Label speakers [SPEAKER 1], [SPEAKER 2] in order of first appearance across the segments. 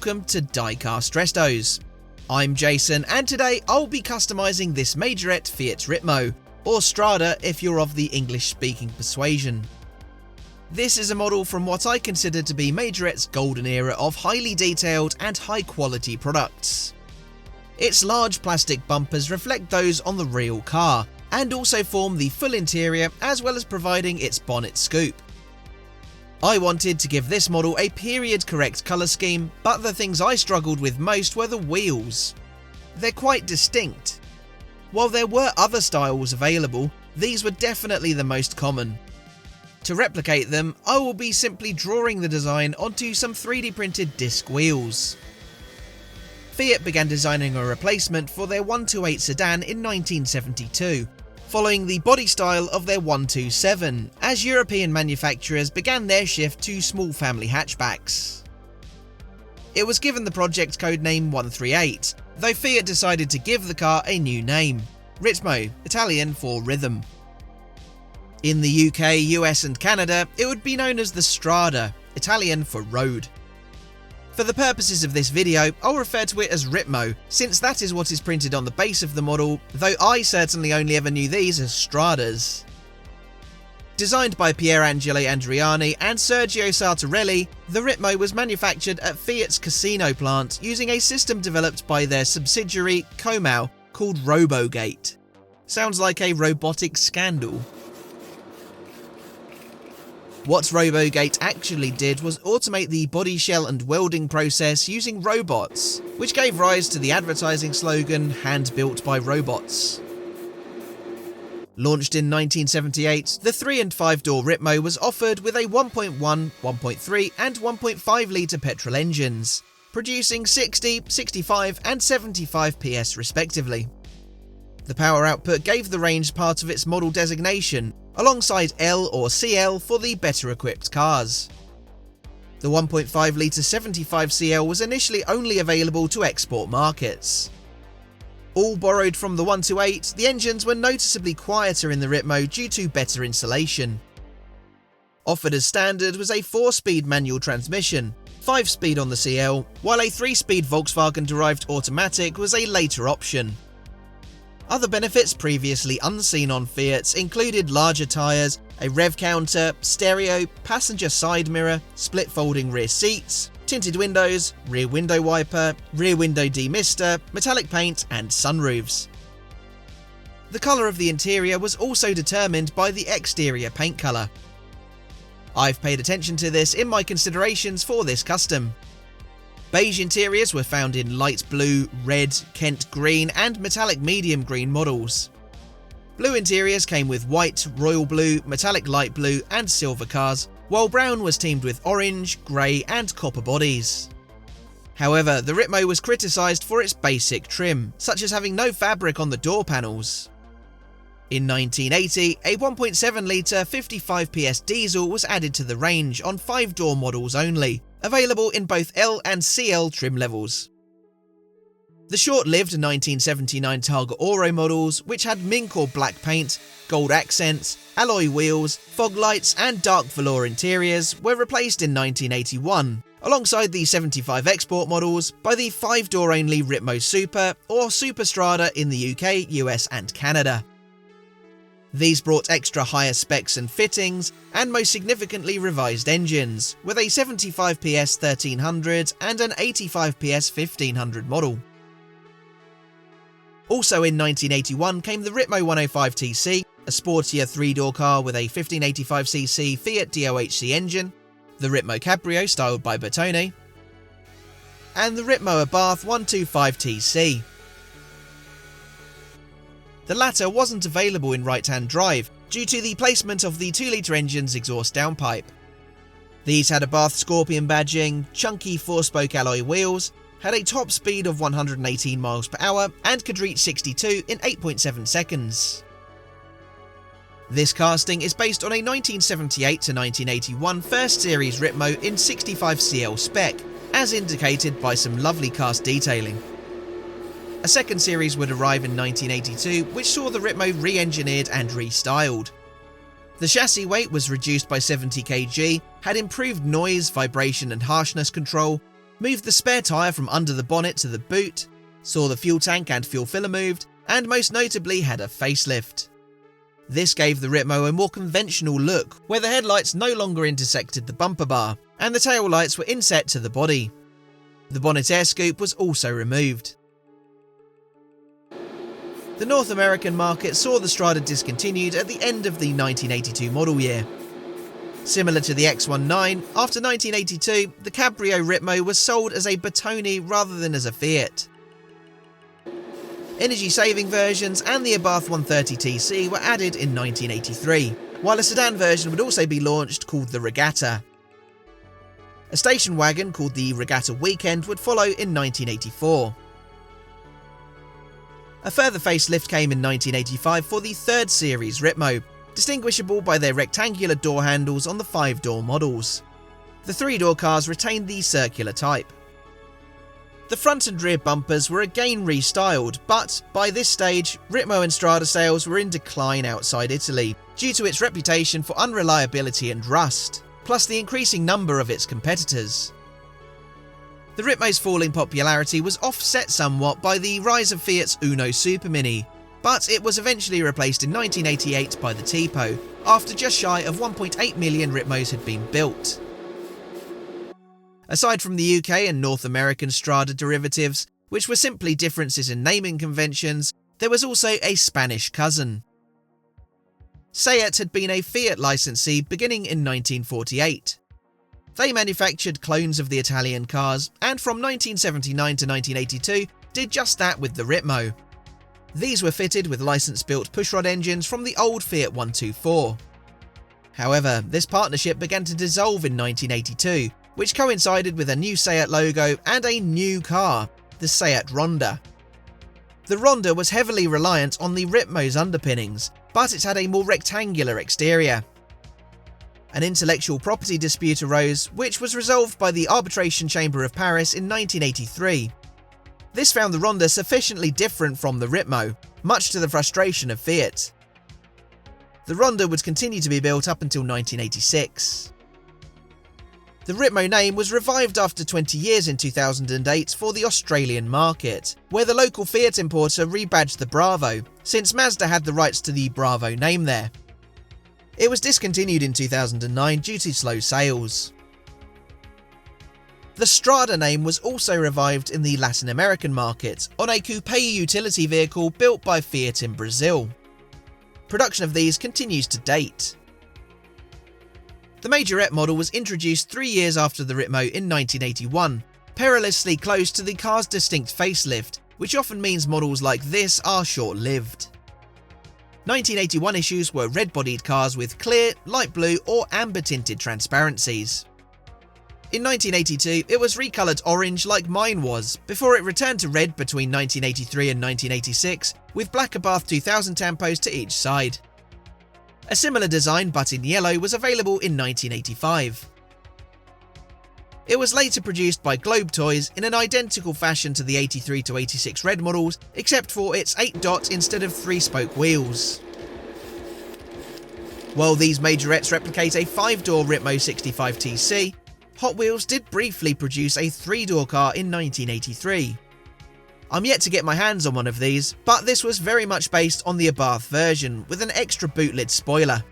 [SPEAKER 1] welcome to Diecast Restos. I'm Jason, and today I'll be customising this Majorette Fiat Ritmo, or Strada if you're of the English-speaking persuasion. This is a model from what I consider to be Majorette's golden era of highly detailed and high-quality products. Its large plastic bumpers reflect those on the real car, and also form the full interior as well as providing its bonnet scoop. I wanted to give this model a period-correct colour scheme, but the things I struggled with most were the wheels. They're quite distinct. While there were other styles available, these were definitely the most common. To replicate them, I will be simply drawing the design onto some 3D printed disc wheels. Fiat began designing a replacement for their 128 sedan in 1972. Following the body style of their 127, as European manufacturers began their shift to small family hatchbacks. It was given the project codename 138, though Fiat decided to give the car a new name, Ritmo, Italian for rhythm. In the UK, US and Canada, it would be known as the Strada, Italian for road. For the purposes of this video, I'll refer to it as Ritmo, since that is what is printed on the base of the model, though I certainly only ever knew these as Stradas. Designed by Pierangelo Andriani and Sergio Sartorelli, the Ritmo was manufactured at Fiat's Casino plant using a system developed by their subsidiary, Comau, called RoboGate. Sounds like a robotic scandal. What RoboGate actually did was automate the body shell and welding process using robots, which gave rise to the advertising slogan, "Hand-built by robots." Launched in 1978, the 3 and 5 door Ritmo was offered with a 1.1, 1.3 and 1.5 litre petrol engines, producing 60, 65 and 75 PS respectively. The power output gave the range part of its model designation, alongside L or CL for the better equipped cars. The 1.5 litre 75cl was initially only available to export markets. All borrowed from the 128, the engines were noticeably quieter in the Ritmo due to better insulation. Offered as standard was a 4-speed manual transmission, 5-speed on the CL, while a 3-speed Volkswagen-derived automatic was a later option. Other benefits previously unseen on Fiats included larger tyres, a rev counter, stereo, passenger side mirror, split folding rear seats, tinted windows, rear window wiper, rear window demister, metallic paint and sunroofs. The colour of the interior was also determined by the exterior paint colour. I've paid attention to this in my considerations for this custom. Beige interiors were found in light blue, red, Kent green and metallic medium green models. Blue interiors came with white, royal blue, metallic light blue and silver cars, while brown was teamed with orange, grey and copper bodies. However, the Ritmo was criticised for its basic trim, such as having no fabric on the door panels. In 1980, a 1.7 litre 55 PS diesel was added to the range on 5-door models only, available in both L and CL trim levels. The short-lived 1979 Targa Oro models, which had mink or black paint, gold accents, alloy wheels, fog lights and dark velour interiors, were replaced in 1981, alongside the 75 export models, by the 5-door only Ritmo Super or Super Strada in the UK, US and Canada. These brought extra higher specs and fittings, and most significantly revised engines, with a 75 PS 1300 and an 85 PS 1500 model. Also in 1981 came the Ritmo 105TC, a sportier 3-door car with a 1585cc Fiat DOHC engine, the Ritmo Cabrio styled by Bertone, and the Ritmo Abarth 125TC. The latter wasn't available in right-hand drive due to the placement of the 2-litre engine's exhaust downpipe. These had Abarth Scorpion badging, chunky 4-spoke alloy wheels, had a top speed of 118 miles per hour and could reach 62 in 8.7 seconds. This casting is based on a 1978 to 1981 First Series Ritmo in 65cl spec, as indicated by some lovely cast detailing. A second series would arrive in 1982, which saw the Ritmo re-engineered and restyled. The chassis weight was reduced by 70 kg, had improved noise, vibration and harshness control, moved the spare tyre from under the bonnet to the boot, saw the fuel tank and fuel filler moved, and most notably had a facelift. This gave the Ritmo a more conventional look, where the headlights no longer intersected the bumper bar, and the tail lights were inset to the body. The bonnet air scoop was also removed. The North American market saw the Strada discontinued at the end of the 1982 model year. Similar to the X19, after 1982, the Cabrio Ritmo was sold as a Bertone rather than as a Fiat. Energy-saving versions and the Abarth 130TC were added in 1983, while a sedan version would also be launched called the Regatta. A station wagon called the Regatta Weekend would follow in 1984. A further facelift came in 1985 for the 3rd Series Ritmo, distinguishable by their rectangular door handles on the 5-door models. The 3-door cars retained the circular type. The front and rear bumpers were again restyled, but by this stage, Ritmo and Strada sales were in decline outside Italy, due to its reputation for unreliability and rust, plus the increasing number of its competitors. The Ritmo's falling popularity was offset somewhat by the rise of Fiat's Uno Supermini, but it was eventually replaced in 1988 by the Tipo, after just shy of 1.8 million Ritmos had been built. Aside from the UK and North American Strada derivatives, which were simply differences in naming conventions, there was also a Spanish cousin. SEAT had been a Fiat licensee beginning in 1948. They manufactured clones of the Italian cars, and from 1979 to 1982 did just that with the Ritmo. These were fitted with license-built pushrod engines from the old Fiat 124. However, this partnership began to dissolve in 1982, which coincided with a new SEAT logo and a new car, the SEAT Ronda. The Ronda was heavily reliant on the Ritmo's underpinnings, but it had a more rectangular exterior. An intellectual property dispute arose, which was resolved by the Arbitration Chamber of Paris in 1983. This found the Ronda sufficiently different from the Ritmo, much to the frustration of Fiat. The Ronda would continue to be built up until 1986. The Ritmo name was revived after 20 years in 2008 for the Australian market, where the local Fiat importer rebadged the Bravo, since Mazda had the rights to the Bravo name there. It was discontinued in 2009 due to slow sales. The Strada name was also revived in the Latin American market on a coupe utility vehicle built by Fiat in Brazil. Production of these continues to date. The Majorette model was introduced 3 years after the Ritmo in 1981, perilously close to the car's distinct facelift, which often means models like this are short-lived. 1981 issues were red-bodied cars with clear, light blue or amber-tinted transparencies. In 1982, it was recoloured orange like mine was, before it returned to red between 1983 and 1986, with black Abarth 2000 tampos to each side. A similar design, but in yellow, was available in 1985. It was later produced by Globe Toys in an identical fashion to the 83 to 86 red models, except for its 8-dot instead of 3-spoke wheels. While these majorettes replicate a 5-door Ritmo 65TC, Hot Wheels did briefly produce a 3-door car in 1983. I'm yet to get my hands on one of these, but this was very much based on the Abarth version, with an extra boot-lid spoiler.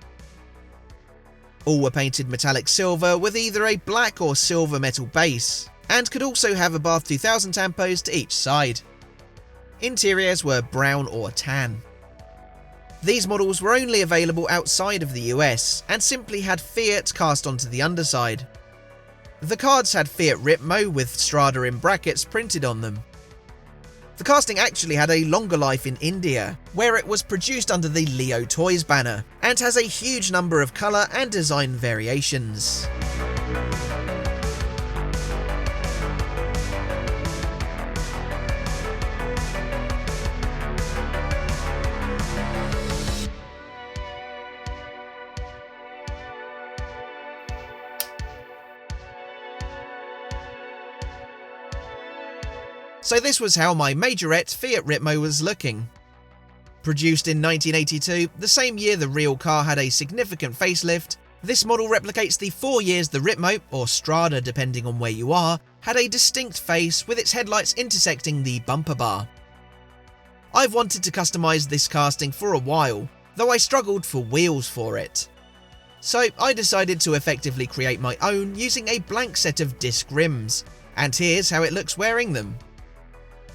[SPEAKER 1] All were painted metallic silver with either a black or silver metal base, and could also have Abarth 2000 tampos to each side. Interiors were brown or tan. These models were only available outside of the US, and simply had Fiat cast onto the underside. The cards had Fiat Ritmo with Strada in brackets printed on them. The casting actually had a longer life in India, where it was produced under the Leo Toys banner, and has a huge number of colour and design variations. So this was how my Majorette Fiat Ritmo was looking. Produced in 1982, the same year the real car had a significant facelift, This model replicates the 4 years the Ritmo, or Strada depending on where you are, had a distinct face with its headlights intersecting the bumper bar. I've wanted to customise this casting for a while, though I struggled for wheels for it. So I decided to effectively create my own using a blank set of disc rims, and here's how it looks wearing them.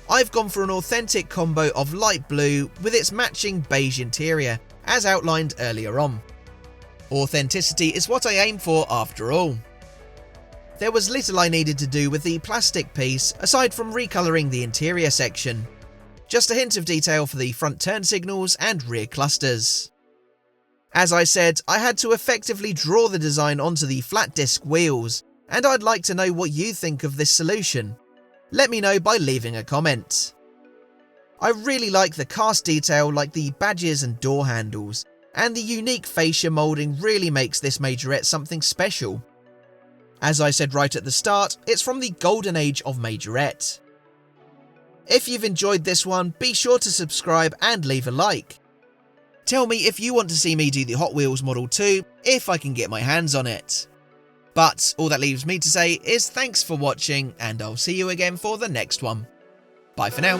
[SPEAKER 1] I've gone for an authentic combo of light blue with its matching beige interior, as outlined earlier on. Authenticity is what I aim for after all. There was little I needed to do with the plastic piece aside from recolouring the interior section. Just a hint of detail for the front turn signals and rear clusters. As I said, I had to effectively draw the design onto the flat disc wheels, and I'd like to know what you think of this solution. Let me know by leaving a comment. I really like the cast detail like the badges and door handles, and the unique fascia moulding really makes this majorette something special. As I said right at the start, it's from the golden age of majorette. If you've enjoyed this one, be sure to subscribe and leave a like. Tell me if you want to see me do the Hot Wheels Model 2, if I can get my hands on it. But all that leaves me to say is thanks for watching, and I'll see you again for the next one. Bye for now.